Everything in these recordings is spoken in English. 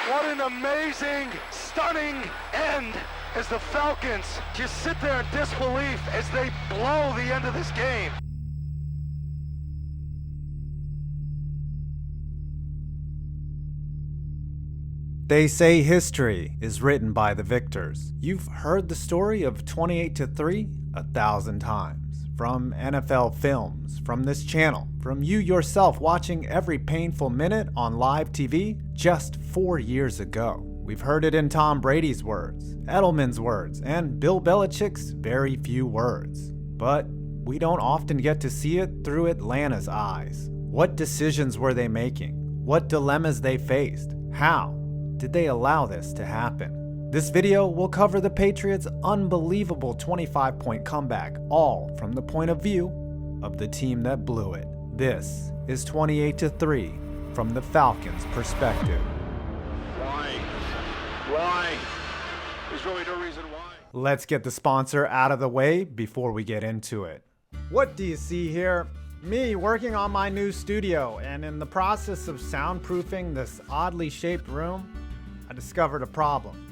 What an amazing, stunning end as the Falcons just sit there in disbelief as they blow the end of this game. They say history is written by the victors. You've heard the story of 28-3 1,000 times. From NFL films, from this channel, from you yourself watching every painful minute on live TV just 4 years ago. We've heard it in Tom Brady's words, Edelman's words, and Bill Belichick's very few words. But we don't often get to see it through Atlanta's eyes. What decisions were they making? What dilemmas they faced? How did they allow this to happen? This video will cover the Patriots' unbelievable 25-point comeback, all from the point of view of the team that blew it. This is 28-3 from the Falcons' perspective. Why? There's really no reason why. Let's get the sponsor out of the way before we get into it. What do you see here? Me working on my new studio, and in the process of soundproofing this oddly shaped room, I discovered a problem.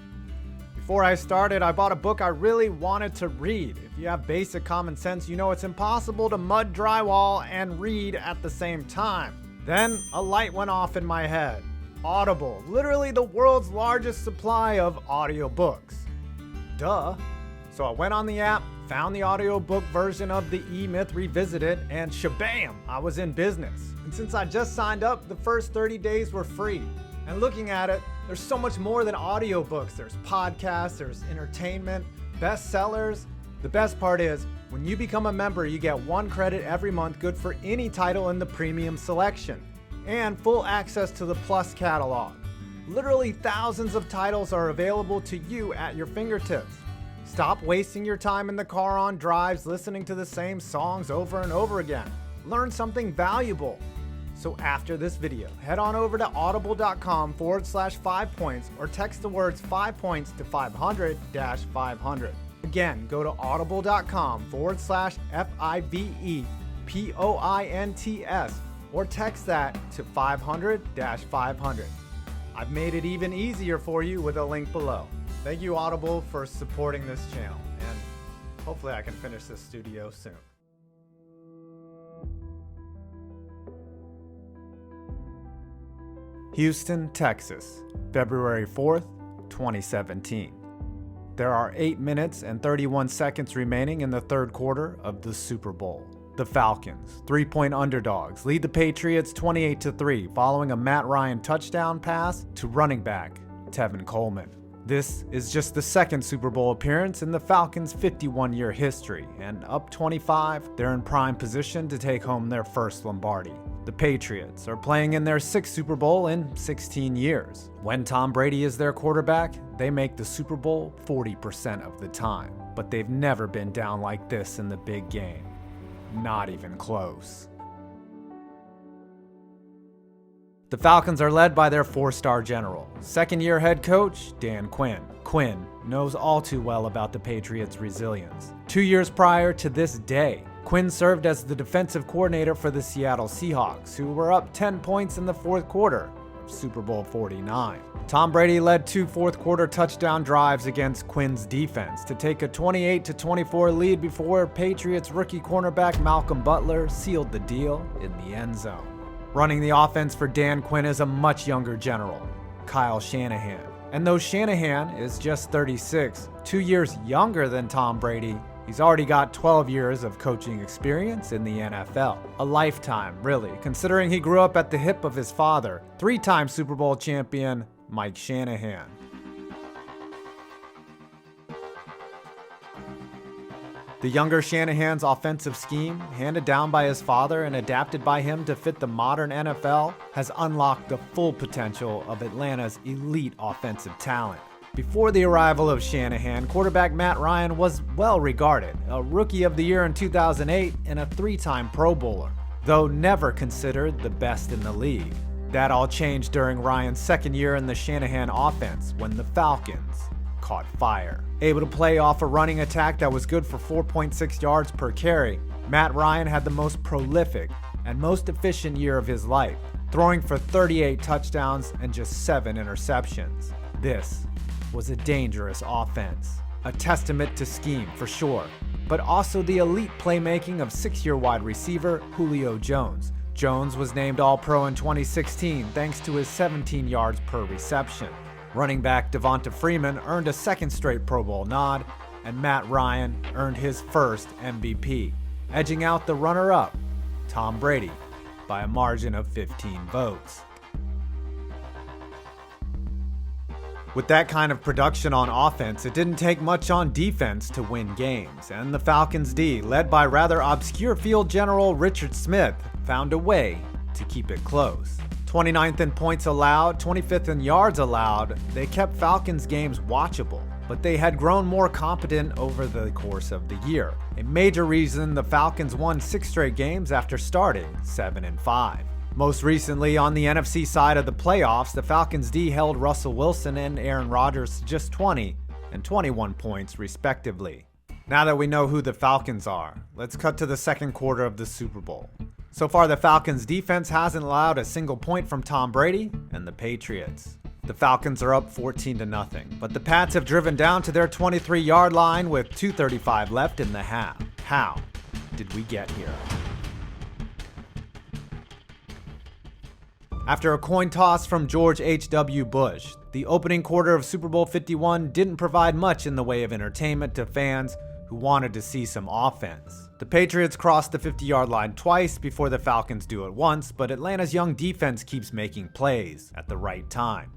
Before I started, I bought a book I really wanted to read. If you have basic common sense, you know it's impossible to mud drywall and read at the same time. Then a light went off in my head. Audible, literally the world's largest supply of audiobooks. Duh. So I went on the app, found the audiobook version of the E-Myth Revisited, and shabam, I was in business. And since I just signed up, the first 30 days were free. And looking at it, there's so much more than audiobooks. There's podcasts, there's entertainment, bestsellers. The best part is, when you become a member, you get 1 credit every month, good for any title in the premium selection, and full access to the Plus catalog. Literally thousands of titles are available to you at your fingertips. Stop wasting your time in the car on drives listening to the same songs over and over again. Learn something valuable. So after this video, head on over to audible.com/5points or text the words 5 points to 500-500. Again, go to audible.com/FIVEPOINTS or text that to 500-500. I've made it even easier for you with a link below. Thank you, Audible, for supporting this channel, and hopefully I can finish this studio soon. Houston, Texas, February 4th, 2017. There are 8 minutes and 31 seconds remaining in the third quarter of the Super Bowl. The Falcons, 3-point underdogs, lead the Patriots 28-3 following a Matt Ryan touchdown pass to running back Tevin Coleman. This is just the second Super Bowl appearance in the Falcons' 51-year history, and up 25, they're in prime position to take home their first Lombardi. The Patriots are playing in their 6th Super Bowl in 16 years. When Tom Brady is their quarterback, they make the Super Bowl 40% of the time. But they've never been down like this in the big game. Not even close. The Falcons are led by their 4-star general, second-year head coach Dan Quinn. Quinn knows all too well about the Patriots' resilience. 2 years prior to this day, Quinn served as the defensive coordinator for the Seattle Seahawks, who were up 10 points in the fourth quarter of Super Bowl 49. Tom Brady led 2 fourth-quarter touchdown drives against Quinn's defense to take a 28-24 lead before Patriots rookie cornerback Malcolm Butler sealed the deal in the end zone. Running the offense for Dan Quinn is a much younger general, Kyle Shanahan. And though Shanahan is just 36, 2 years younger than Tom Brady, he's already got 12 years of coaching experience in the NFL. A lifetime, really, considering he grew up at the hip of his father, 3-time Super Bowl champion Mike Shanahan. The younger Shanahan's offensive scheme, handed down by his father and adapted by him to fit the modern NFL, has unlocked the full potential of Atlanta's elite offensive talent. Before the arrival of Shanahan, quarterback Matt Ryan was well regarded, a Rookie of the Year in 2008 and a 3-time Pro Bowler, though never considered the best in the league. That all changed during Ryan's second year in the Shanahan offense when the Falcons caught fire. Able to play off a running attack that was good for 4.6 yards per carry, Matt Ryan had the most prolific and most efficient year of his life. throwing for 38 touchdowns and just 7 interceptions. This was a dangerous offense, a testament to scheme for sure, but also the elite playmaking of 6-year wide receiver Julio Jones. Jones was named All-Pro in 2016 thanks to his 17 yards per reception. Running back Devonta Freeman earned a second straight Pro Bowl nod, and Matt Ryan earned his first MVP, edging out the runner-up, Tom Brady, by a margin of 15 votes. With that kind of production on offense, it didn't take much on defense to win games, and the Falcons D, led by rather obscure field general Richard Smith, found a way to keep it close. 29th in points allowed, 25th in yards allowed, they kept Falcons games watchable, but they had grown more competent over the course of the year. A major reason the Falcons won 6 straight games after starting 7-5. Most recently, on the NFC side of the playoffs, the Falcons D held Russell Wilson and Aaron Rodgers to just 20 and 21 points respectively. Now that we know who the Falcons are, let's cut to the second quarter of the Super Bowl. So far, the Falcons defense hasn't allowed a single point from Tom Brady and the Patriots. The Falcons are up 14-0, but the Pats have driven down to their 23-yard line with 2:35 left in the half. How did we get here? After a coin toss from George H.W. Bush, the opening quarter of Super Bowl 51 didn't provide much in the way of entertainment to fans who wanted to see some offense. The Patriots crossed the 50-yard line twice before the Falcons do it once, but Atlanta's young defense keeps making plays at the right time.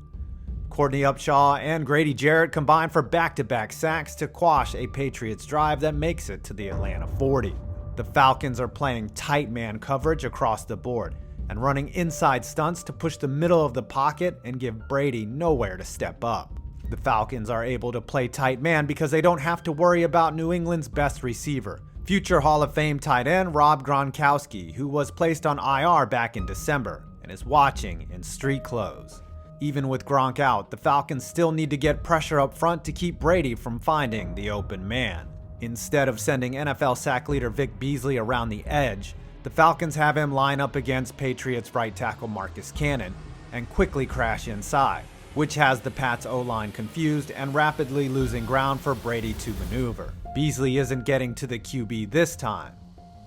Courtney Upshaw and Grady Jarrett combined for back-to-back sacks to quash a Patriots drive that makes it to the Atlanta 40. The Falcons are playing tight man coverage across the board and running inside stunts to push the middle of the pocket and give Brady nowhere to step up. The Falcons are able to play tight man because they don't have to worry about New England's best receiver, future Hall of Fame tight end Rob Gronkowski, who was placed on IR back in December and is watching in street clothes. Even with Gronk out, the Falcons still need to get pressure up front to keep Brady from finding the open man. Instead of sending NFL sack leader Vic Beasley around the edge, the Falcons have him line up against Patriots right tackle Marcus Cannon and quickly crash inside, which has the Pats O-line confused and rapidly losing ground for Brady to maneuver. Beasley isn't getting to the QB this time,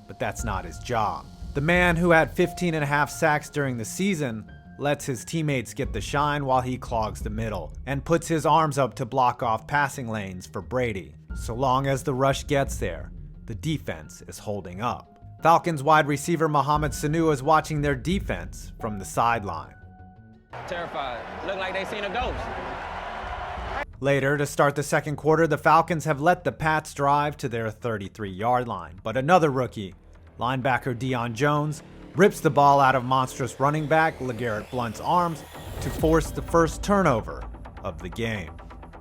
but that's not his job. The man who had 15.5 sacks during the season lets his teammates get the shine while he clogs the middle and puts his arms up to block off passing lanes for Brady. So long as the rush gets there, the defense is holding up. Falcons wide receiver Mohamed Sanu is watching their defense from the sideline. Terrified. Look like they seen a ghost. Later, to start the second quarter, the Falcons have let the Pats drive to their 33-yard line, but another rookie, linebacker Deion Jones, rips the ball out of monstrous running back LeGarrette Blount's arms to force the first turnover of the game.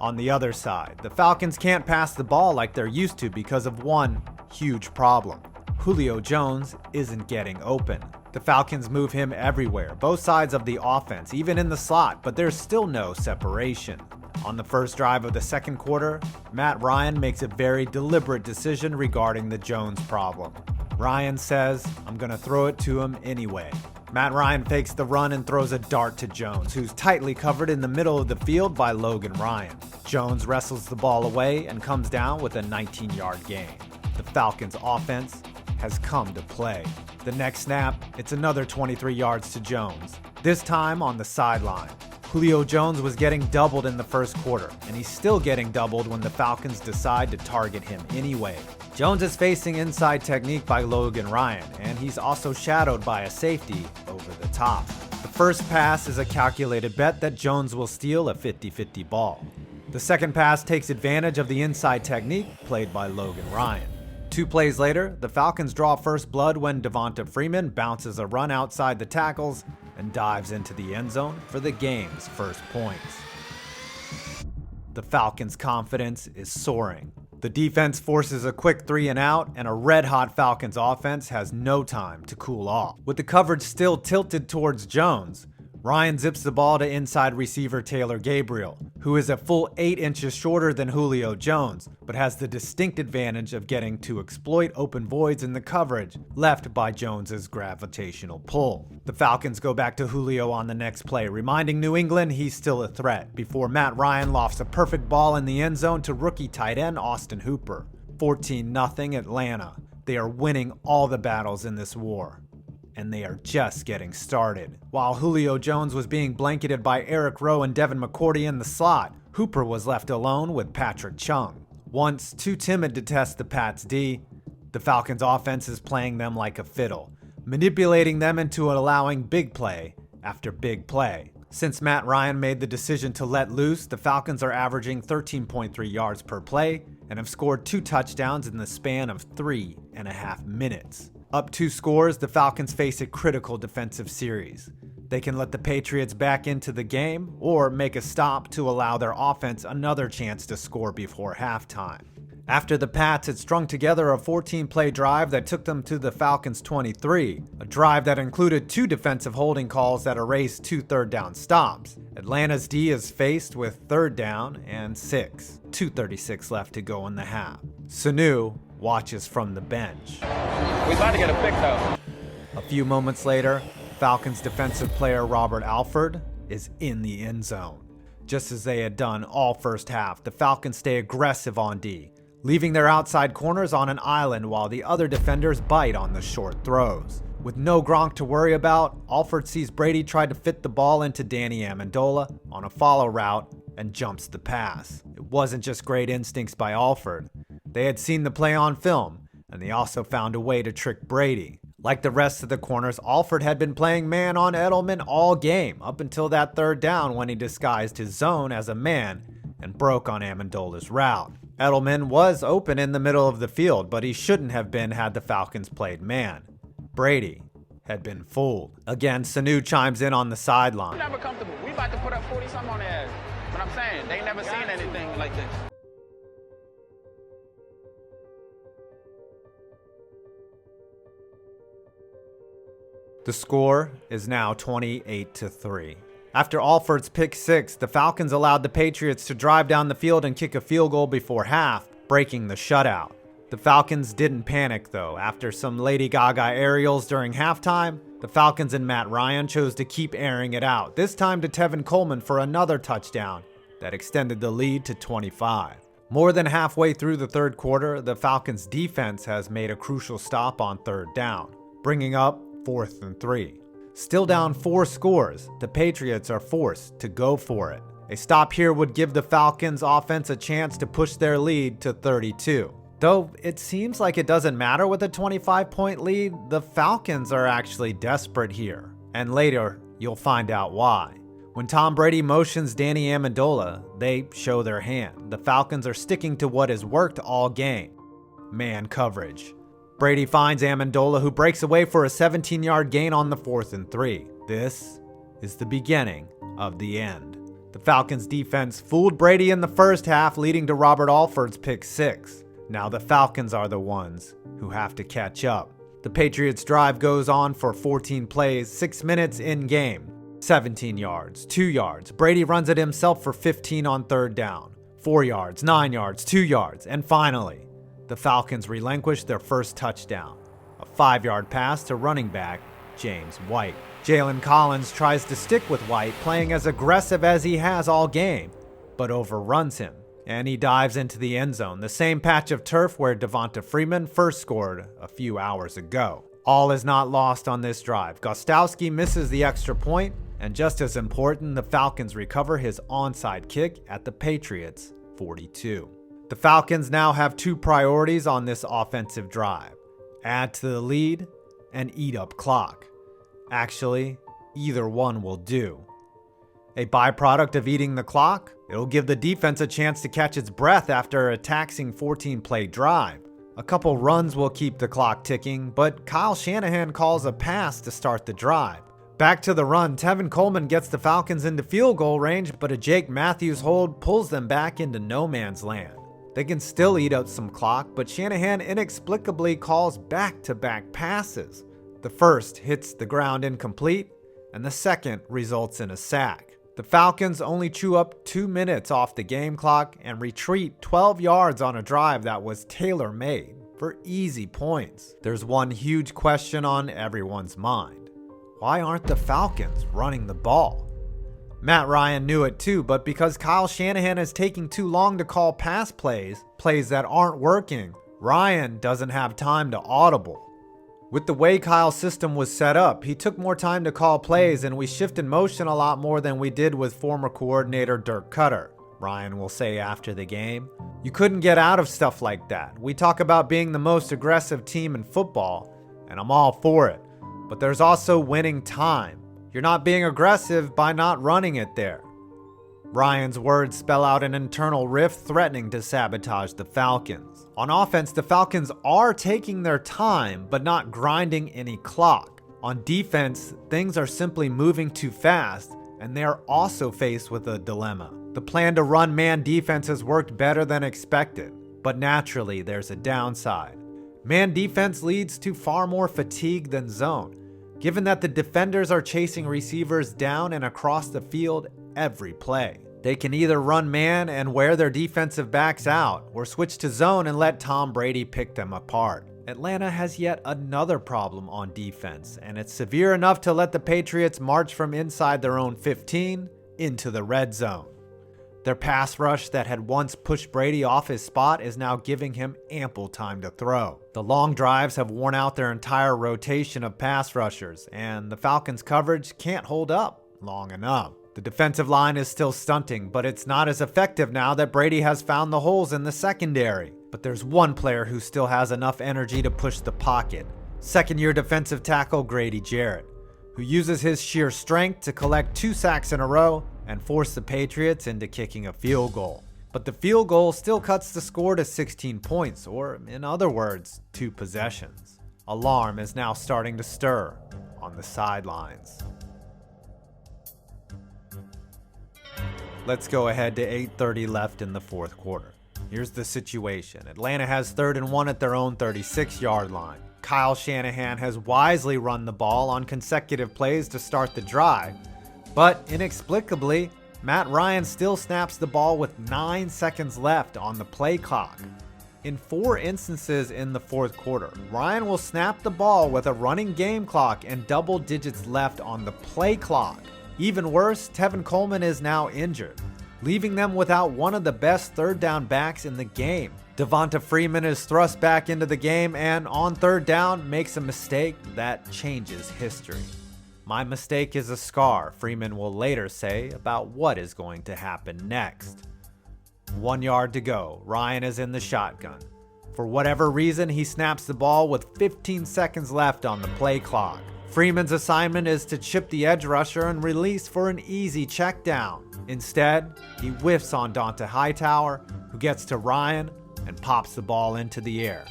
On the other side, the Falcons can't pass the ball like they're used to because of one huge problem. Julio Jones isn't getting open. The Falcons move him everywhere, both sides of the offense, even in the slot, but there's still no separation. On the first drive of the second quarter, Matt Ryan makes a very deliberate decision regarding the Jones problem. Ryan says, "I'm gonna throw it to him anyway." Matt Ryan fakes the run and throws a dart to Jones, who's tightly covered in the middle of the field by Logan Ryan. Jones wrestles the ball away and comes down with a 19-yard gain. The Falcons' offense has come to play. The next snap, it's another 23 yards to Jones, this time on the sideline. Julio Jones was getting doubled in the first quarter, and he's still getting doubled when the Falcons decide to target him anyway. Jones is facing inside technique by Logan Ryan, and he's also shadowed by a safety over the top. The first pass is a calculated bet that Jones will steal a 50-50 ball. The second pass takes advantage of the inside technique played by Logan Ryan. 2 plays later, the Falcons draw first blood when Devonta Freeman bounces a run outside the tackles and dives into the end zone for the game's first points. The Falcons' confidence is soaring. The defense forces a quick 3 and out, and a red-hot Falcons offense has no time to cool off. With the coverage still tilted towards Jones, Ryan zips the ball to inside receiver Taylor Gabriel, who is a full 8 inches shorter than Julio Jones, but has the distinct advantage of getting to exploit open voids in the coverage left by Jones's gravitational pull. The Falcons go back to Julio on the next play, reminding New England he's still a threat, before Matt Ryan lofts a perfect ball in the end zone to rookie tight end Austin Hooper. 14-0 Atlanta. They are winning all the battles in this war, and they are just getting started. While Julio Jones was being blanketed by Eric Rowe and Devin McCourty in the slot, Hooper was left alone with Patrick Chung. Once too timid to test the Pats D, the Falcons offense is playing them like a fiddle, manipulating them into allowing big play after big play. Since Matt Ryan made the decision to let loose, the Falcons are averaging 13.3 yards per play and have scored 2 touchdowns in the span of 3.5 minutes. Up 2 scores, the Falcons face a critical defensive series. They can let the Patriots back into the game or make a stop to allow their offense another chance to score before halftime. After the Pats had strung together a 14-play drive that took them to the Falcons' 23, a drive that included 2 defensive holding calls that erased 2 third-down stops, Atlanta's D is faced with 3rd down and 6, 2:36 left to go in the half. Sanu watches from the bench. We about to get a pick, though. A few moments later, Falcons defensive player Robert Alford is in the end zone. Just as they had done all first half, the Falcons stay aggressive on D, leaving their outside corners on an island while the other defenders bite on the short throws. With no Gronk to worry about, Alford sees Brady try to fit the ball into Danny Amendola on a follow route and jumps the pass. It wasn't just great instincts by Alford. They had seen the play on film, and they also found a way to trick Brady. Like the rest of the corners, Alford had been playing man on Edelman all game, up until that 3rd down when he disguised his zone as a man and broke on Amendola's route. Edelman was open in the middle of the field, but he shouldn't have been had the Falcons played man. Brady had been fooled. Again, Sanu chimes in on the sideline. Never comfortable. We about to put up 40-something on their ass. But I'm saying, they never seen anything like this. The score is now 28-3. After Alford's pick 6, the Falcons allowed the Patriots to drive down the field and kick a field goal before half, breaking the shutout. The Falcons didn't panic though. After some Lady Gaga aerials during halftime, the Falcons and Matt Ryan chose to keep airing it out, this time to Tevin Coleman for another touchdown that extended the lead to 25. More than halfway through the 3rd quarter, the Falcons' defense has made a crucial stop on 3rd down, bringing up 4th and 3. Still down 4 scores, the Patriots are forced to go for it. A stop here would give the Falcons offense a chance to push their lead to 32. Though it seems like it doesn't matter with a 25-point lead, the Falcons are actually desperate here. And later, you'll find out why. When Tom Brady motions Danny Amendola, they show their hand. The Falcons are sticking to what has worked all game: man coverage. Brady finds Amendola, who breaks away for a 17-yard gain on the 4th and 3. This is the beginning of the end. The Falcons defense fooled Brady in the first half, leading to Robert Alford's pick 6. Now the Falcons are the ones who have to catch up. The Patriots drive goes on for 14 plays, 6 minutes in game. 17 yards, 2 yards. Brady runs it himself for 15 on 3rd down. 4 yards, 9 yards, 2 yards. And finally, the Falcons relinquish their first touchdown, a 5-yard pass to running back James White. Jalen Collins tries to stick with White, playing as aggressive as he has all game, but overruns him, and he dives into the end zone, the same patch of turf where Devonta Freeman first scored a few hours ago. All is not lost on this drive. Gostowski misses the extra point, and just as important, the Falcons recover his onside kick at the Patriots' 42. The Falcons now have 2 priorities on this offensive drive: add to the lead and eat up clock. Actually, either one will do. A byproduct of eating the clock, it'll give the defense a chance to catch its breath after a taxing 14-play drive. A couple runs will keep the clock ticking, but Kyle Shanahan calls a pass to start the drive. Back to the run, Tevin Coleman gets the Falcons into field goal range, but a Jake Matthews hold pulls them back into no man's land. They can still eat up some clock, but Shanahan inexplicably calls back-to-back passes. The first hits the ground incomplete, and the second results in a sack. The Falcons only chew up 2 minutes off the game clock and retreat 12 yards on a drive that was tailor-made for easy points. There's one huge question on everyone's mind. Why aren't the Falcons running the ball? Matt Ryan knew it too, but because Kyle Shanahan is taking too long to call pass plays that aren't working, Ryan doesn't have time to audible. With the way Kyle's system was set up, he took more time to call plays, and we shifted motion a lot more than we did with former coordinator Dirk Cutter, Ryan will say after the game. You couldn't get out of stuff like that. We talk about being the most aggressive team in football, and I'm all for it. But there's also winning time. You're not being aggressive by not running it there. Ryan's words spell out an internal rift threatening to sabotage the Falcons. On offense, the Falcons are taking their time, but not grinding any clock. On defense, things are simply moving too fast, and they are also faced with a dilemma. The plan to run man defense has worked better than expected, but naturally there's a downside. Man defense leads to far more fatigue than zone, given that the defenders are chasing receivers down and across the field every play. They can either run man and wear their defensive backs out, or switch to zone and let Tom Brady pick them apart. Atlanta has yet another problem on defense, and it's severe enough to let the Patriots march from inside their own 15 into the red zone. Their pass rush that had once pushed Brady off his spot is now giving him ample time to throw. The long drives have worn out their entire rotation of pass rushers, and the Falcons' coverage can't hold up long enough. The defensive line is still stunting, but it's not as effective now that Brady has found the holes in the secondary. But there's one player who still has enough energy to push the pocket. Second-year defensive tackle Grady Jarrett, who uses his sheer strength to collect 2 sacks in a row and force the Patriots into kicking a field goal. But the field goal still cuts the score to 16 points, or in other words, 2 possessions. Alarm is now starting to stir on the sidelines. Let's go ahead to 8:30 left in the fourth quarter. Here's the situation. Atlanta has 3rd and 1 at their own 36-yard line. Kyle Shanahan has wisely run the ball on consecutive plays to start the drive, but inexplicably, Matt Ryan still snaps the ball with 9 seconds left on the play clock. In 4 instances in the fourth quarter, Ryan will snap the ball with a running game clock and double digits left on the play clock. Even worse, Tevin Coleman is now injured, leaving them without one of the best third down backs in the game. Devonta Freeman is thrust back into the game and on 3rd down makes a mistake that changes history. My mistake is a scar, Freeman will later say about what is going to happen next. 1 yard to go, Ryan is in the shotgun. For whatever reason, he snaps the ball with 15 seconds left on the play clock. Freeman's assignment is to chip the edge rusher and release for an easy check down. Instead, he whiffs on Dont'a Hightower, who gets to Ryan and pops the ball into the air.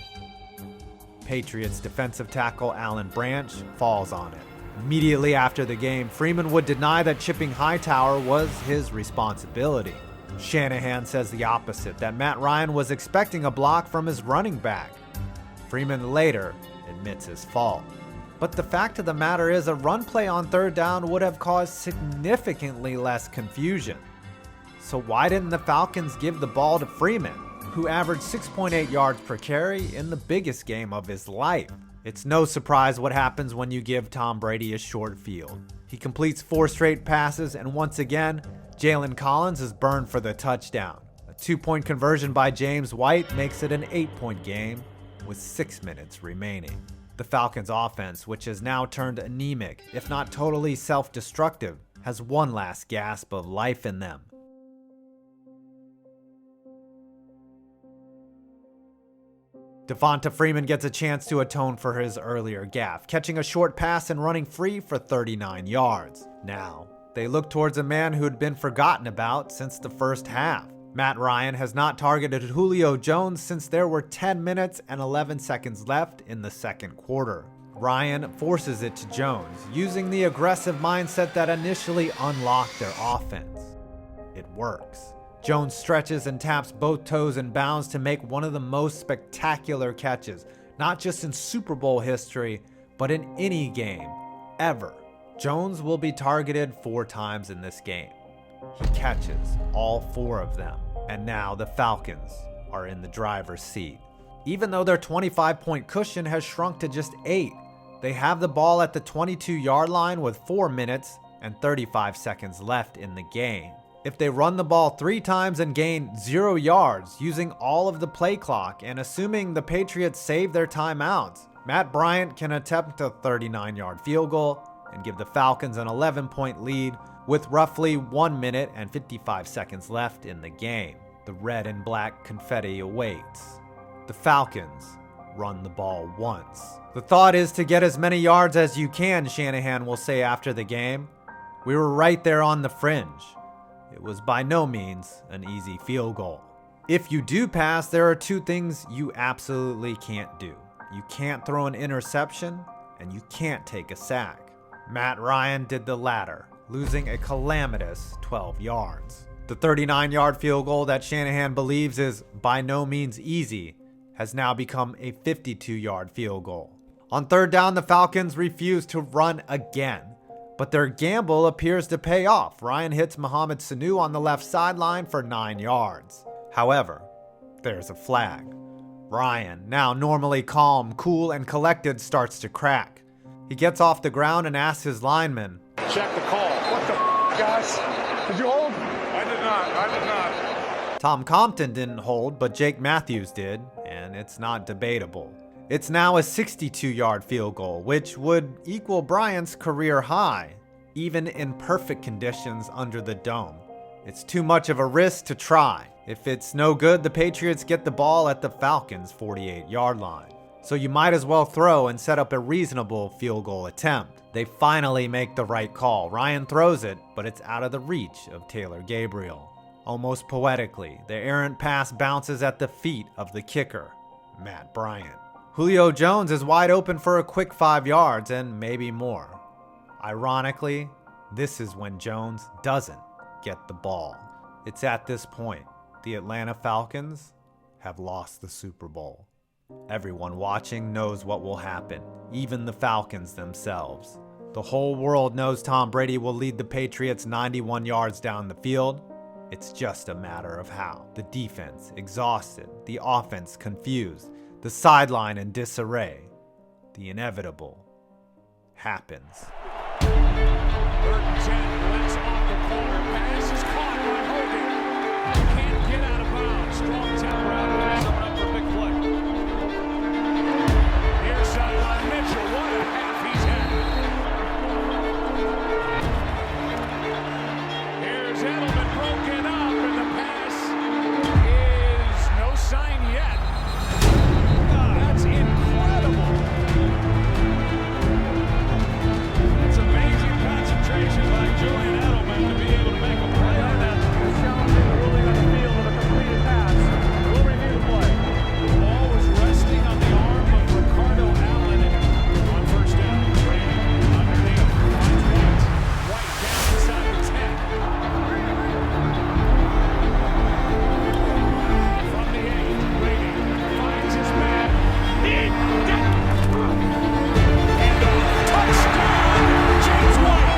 Patriots defensive tackle Alan Branch falls on it. Immediately after the game, Freeman would deny that chipping Hightower was his responsibility. Shanahan says the opposite, that Matt Ryan was expecting a block from his running back. Freeman later admits his fault. But the fact of the matter is, a run play on 3rd down would have caused significantly less confusion. So why didn't the Falcons give the ball to Freeman, who averaged 6.8 yards per carry in the biggest game of his life? It's no surprise what happens when you give Tom Brady a short field. He completes 4 straight passes, and once again, Jalen Collins is burned for the touchdown. A 2-point conversion by James White makes it an 8-point game with 6 minutes remaining. The Falcons' offense, which has now turned anemic, if not totally self-destructive, has one last gasp of life in them. Devonta Freeman gets a chance to atone for his earlier gaffe, catching a short pass and running free for 39 yards. Now, they look towards a man who had been forgotten about since the first half. Matt Ryan has not targeted Julio Jones since there were 10 minutes and 11 seconds left in the second quarter. Ryan forces it to Jones, using the aggressive mindset that initially unlocked their offense. It works. Jones stretches and taps both toes in bounds to make one of the most spectacular catches, not just in Super Bowl history, but in any game, ever. Jones will be targeted 4 times in this game. He catches all 4 of them, and now the Falcons are in the driver's seat. Even though their 25-point cushion has shrunk to just 8, they have the ball at the 22-yard line with 4 minutes and 35 seconds left in the game. If they run the ball 3 times and gain 0 yards using all of the play clock and assuming the Patriots save their timeouts, Matt Bryant can attempt a 39-yard field goal and give the Falcons an 11-point lead with roughly 1 minute and 55 seconds left in the game. The red and black confetti awaits. The Falcons run the ball once. The thought is to get as many yards as you can, Shanahan will say after the game. We were right there on the fringe. It was by no means an easy field goal. If you do pass, there are 2 things you absolutely can't do. You can't throw an interception, and you can't take a sack. Matt Ryan did the latter, losing a calamitous 12 yards. The 39-yard field goal that Shanahan believes is by no means easy has now become a 52-yard field goal. On 3rd down, the Falcons refuse to run again, but their gamble appears to pay off. Ryan hits Mohamed Sanu on the left sideline for 9 yards. However, there's a flag. Ryan, now normally calm, cool, and collected, starts to crack. He gets off the ground and asks his lineman, Check the call. What the guys? Did you hold? I did not. Tom Compton didn't hold, but Jake Matthews did, and it's not debatable. It's now a 62-yard field goal, which would equal Bryant's career high, even in perfect conditions under the dome. It's too much of a risk to try. If it's no good, the Patriots get the ball at the Falcons' 48-yard line. So you might as well throw and set up a reasonable field goal attempt. They finally make the right call. Ryan throws it, but it's out of the reach of Taylor Gabriel. Almost poetically, the errant pass bounces at the feet of the kicker, Matt Bryant. Julio Jones is wide open for a quick 5 yards and maybe more. Ironically, this is when Jones doesn't get the ball. It's at this point the Atlanta Falcons have lost the Super Bowl. Everyone watching knows what will happen, even the Falcons themselves. The whole world knows Tom Brady will lead the Patriots 91 yards down the field. It's just a matter of how. The defense exhausted, the offense confused, the sideline in disarray. The inevitable happens. 3rd and 10, Wentz off the corner. Pass is caught by Hogan. Can't get out of bounds. Strong temper out there. Coming up for a big play. Near sideline Mitchell. What a half he's had. Here's Edelman broken up, and the pass is no sign yet. That's incredible. It's amazing concentration by Julian Edelman to be able to make a play on that. Ruling on the field with a completed pass. We'll review the play. The ball was resting on the arm of Ricardo Allen on 1st down. Brady underneath. Finds White. White down inside the 10. From the 8, Brady finds his man. And a touchdown, James White.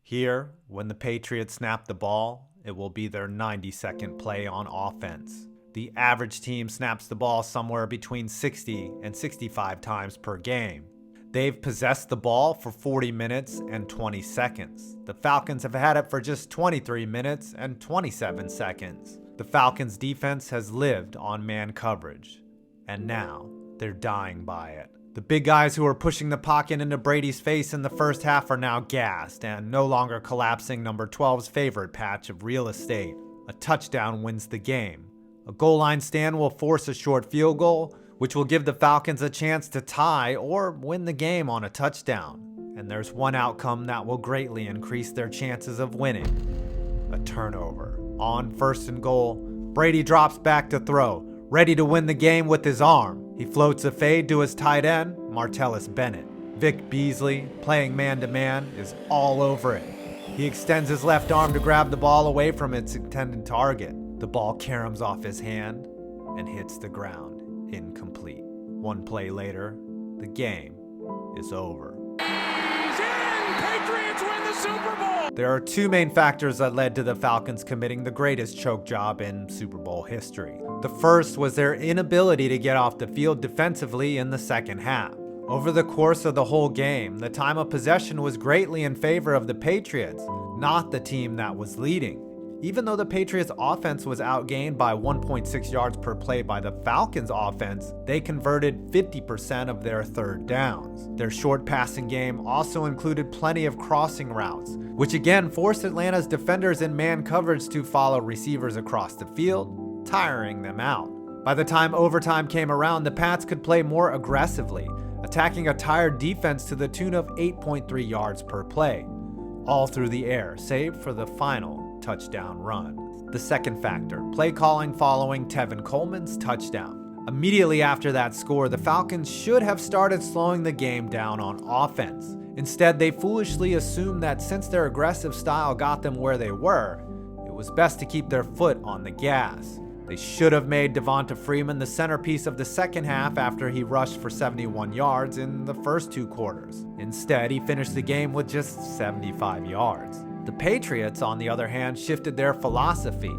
Here, when the Patriots snap the ball, it will be their 92nd play on offense. The average team snaps the ball somewhere between 60 and 65 times per game. They've possessed the ball for 40 minutes and 20 seconds. The Falcons have had it for just 23 minutes and 27 seconds. The Falcons' defense has lived on man coverage, and now they're dying by it. The big guys who were pushing the pocket into Brady's face in the first half are now gassed and no longer collapsing number 12's favorite patch of real estate. A touchdown wins the game. A goal line stand will force a short field goal, which will give the Falcons a chance to tie or win the game on a touchdown. And there's one outcome that will greatly increase their chances of winning: a turnover. On 1st and goal, Brady drops back to throw, ready to win the game with his arm. He floats a fade to his tight end, Martellus Bennett. Vic Beasley, playing man-to-man, is all over it. He extends his left arm to grab the ball away from its intended target. The ball caroms off his hand and hits the ground, incomplete. One play later, the game is over. He's in! Patriots win the Super Bowl! There are two main factors that led to the Falcons committing the greatest choke job in Super Bowl history. The first was their inability to get off the field defensively in the second half. Over the course of the whole game, the time of possession was greatly in favor of the Patriots, not the team that was leading. Even though the Patriots' offense was outgained by 1.6 yards per play by the Falcons' offense, they converted 50% of their third downs. Their short passing game also included plenty of crossing routes, which again forced Atlanta's defenders in man coverage to follow receivers across the field, tiring them out. By the time overtime came around, the Pats could play more aggressively, attacking a tired defense to the tune of 8.3 yards per play, all through the air, save for the final touchdown run. The second factor, play calling following Tevin Coleman's touchdown. Immediately after that score, the Falcons should have started slowing the game down on offense. Instead, they foolishly assumed that since their aggressive style got them where they were, it was best to keep their foot on the gas. They should have made Devonta Freeman the centerpiece of the second half after he rushed for 71 yards in the first two quarters. Instead, he finished the game with just 75 yards. The Patriots, on the other hand, shifted their philosophy,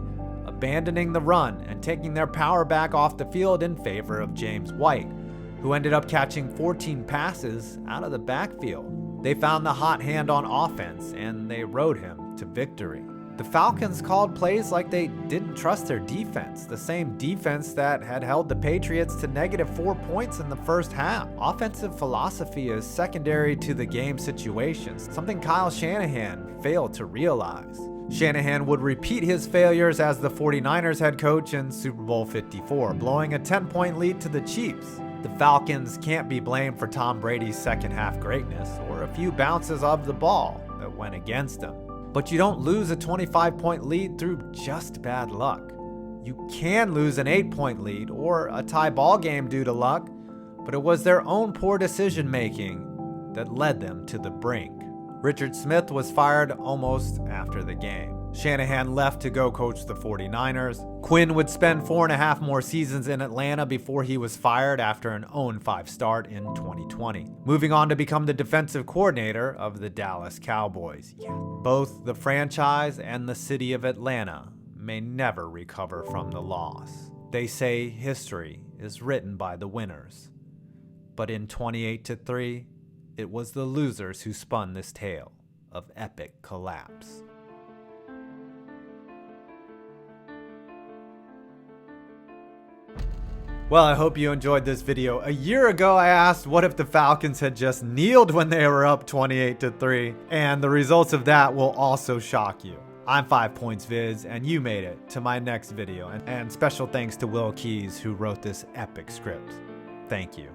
abandoning the run and taking their power back off the field in favor of James White, who ended up catching 14 passes out of the backfield. They found the hot hand on offense, and they rode him to victory. The Falcons called plays like they didn't trust their defense, the same defense that had held the Patriots to -4 points in the first half. Offensive philosophy is secondary to the game situations, something Kyle Shanahan failed to realize. Shanahan would repeat his failures as the 49ers head coach in Super Bowl 54, blowing a 10-point lead to the Chiefs. The Falcons can't be blamed for Tom Brady's second half greatness or a few bounces of the ball that went against him. But you don't lose a 25-point lead through just bad luck. You can lose an 8-point lead or a tie ball game due to luck, but it was their own poor decision making that led them to the brink. Richard Smith was fired almost after the game. Shanahan left to go coach the 49ers. Quinn would spend 4.5 more seasons in Atlanta before he was fired after an 0-5 start in 2020, moving on to become the defensive coordinator of the Dallas Cowboys. Both the franchise and the city of Atlanta may never recover from the loss. They say history is written by the winners, but in 28-3, it was the losers who spun this tale of epic collapse. Well, I hope you enjoyed this video. A year ago, I asked what if the Falcons had just kneeled when they were up 28-3, and the results of that will also shock you. I'm 5 Points Viz, and you made it to my next video, and special thanks to Will Keys, who wrote this epic script. Thank you.